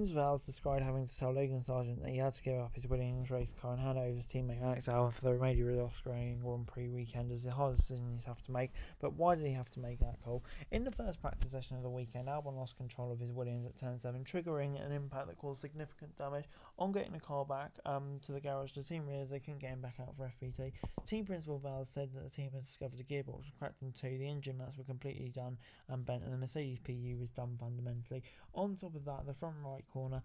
Williams vows despite having to tell Logan Sargeant that he had to give up his Williams race car and hand over his teammate Alex Albon for the remainder of the Australian Grand Prix weekend as the hardest decision he's have to make. But why did he have to make that call? In the first practice session of the weekend, Albon lost control of his Williams at turn 7, triggering an impact that caused significant damage. On getting the car back to the garage, the team realised they couldn't get him back out for FPT. Team principal Val said that the team had discovered the gearbox was cracked in two, the engine mats were completely done and bent, and the Mercedes PU was done fundamentally. On top of that, the front right corner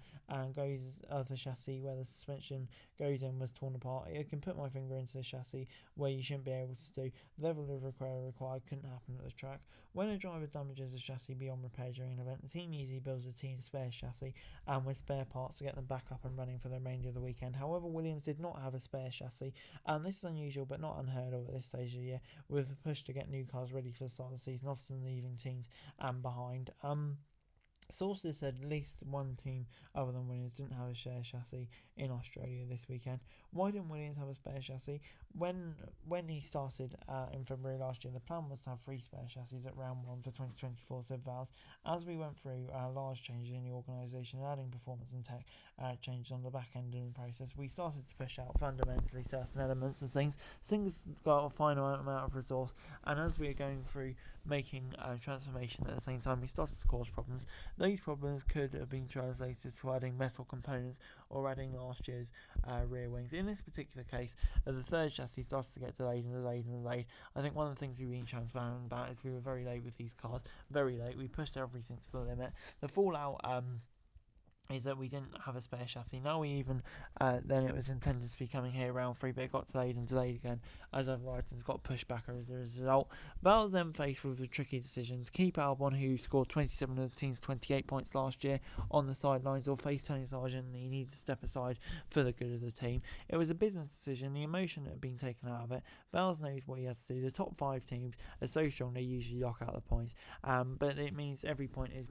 goes of the chassis where the suspension goes in was torn apart. I can put my finger into the chassis where you shouldn't be able to do. The level of repair required couldn't happen at the track. When a driver damages a chassis beyond repair during an event, the team usually builds a team spare chassis and with spare parts to get them back up and running for the remainder of the weekend. However, Williams did not have a spare chassis, and this is unusual but not unheard of at this stage of the year, with a push to get new cars ready for the start of the season, often leaving teams behind. Sources said at least one team other than Williams didn't have a spare chassis in Australia this weekend. Why didn't Williams have a spare chassis? When he started in February last year, the plan was to have 3 spare chassis at round 1 for 2024, said Vals. As we went through large changes in the organisation, adding performance and tech changes on the back end of the process, we started to push out fundamentally certain elements of things. Things got a final amount of resource, and as we are going through making transformation at the same time, we started to cause problems. These problems could have been translated to adding metal components or adding last year's rear wings. In this particular case, the third chassis started to get delayed. I think one of the things we've been transparent about is we were very late with these cars. Very late. We pushed everything to the limit. The fallout is that we didn't have a spare chassis. Now we even, then it was intended to be coming here round 3, but it got delayed and delayed again as other items got pushed back as a result. Val was then faced with a tricky decision to keep Albon, who scored 27 of the team's 28 points last year, on the sidelines, or face Tony Sargeant, and he needed to step aside for the good of the team. It was a business decision, the emotion had been taken out of it. Val knows what he has to do. The top 5 teams are so strong they usually lock out the points, but it means every point is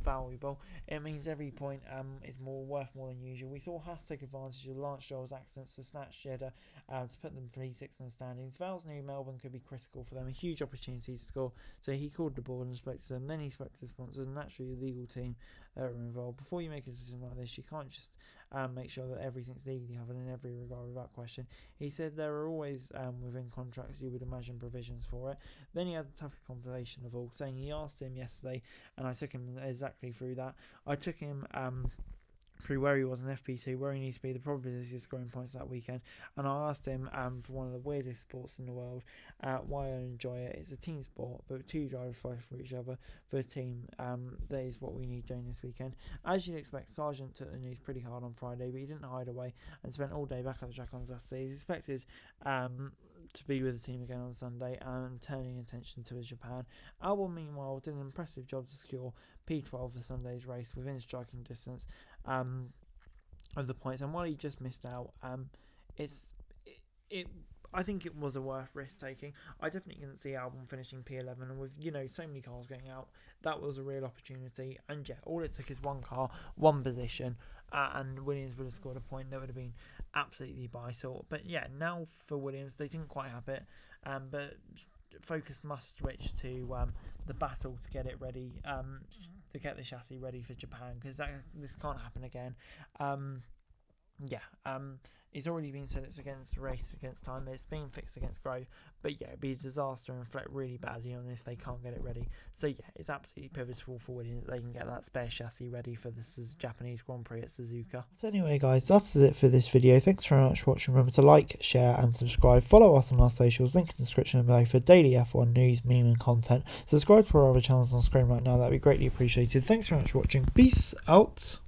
valuable. It means every point is worth more than usual. We saw Haas take advantage of Lance Stroll's accidents to snatch Jeddah to put them 3-6 in the standings. Val's knew Melbourne could be critical for them, a huge opportunity to score, so he called the board and spoke to them. Then he spoke to the sponsors and naturally the legal team that were involved. Before you make a decision like this, you can't just make sure that everything's legally covered in every regard without question. He said there are always within contracts, you would imagine, provisions for it. Then he had the toughest conversation of all, saying he asked him yesterday, and I took him exactly through that. I took him through where he was in FP2, where he needs to be, the probability of scoring points that weekend, and I asked him for one of the weirdest sports in the world, why I enjoy it. It's a team sport, but 2 drivers fight for each other for a team. That is what we need doing this weekend. As you'd expect, Sargeant took the news pretty hard on Friday, but he didn't hide away and spent all day back at the track on Saturday. He's expected to be with the team again on Sunday and turning attention to Japan. Albon, meanwhile, did an impressive job to secure P12 for Sunday's race within striking distance of the points, and while he just missed out, I think it was a worth risk taking. I definitely couldn't see Albon finishing P11, and with so many cars going out, that was a real opportunity. And yeah, all it took is one car, one position, and Williams would have scored a point that would have been absolutely vital. But yeah, now for Williams, they didn't quite have it, but focus must switch to the battle to get it ready, to get the chassis ready for Japan, because this can't happen again. It's already been said it's against race against time. It's been fixed against growth, but yeah, it'd be a disaster and reflect really badly on if they can't get it ready. So yeah, it's absolutely pivotal for Williams that they can get that spare chassis ready for this Japanese Grand Prix at Suzuka. So anyway, guys, that's it for this video. Thanks very much for watching. Remember to like, share, and subscribe. Follow us on our socials. Link in the description below for daily F1 news, meme, and content. Subscribe to our other channels on screen right now. That'd be greatly appreciated. Thanks very much for watching. Peace out.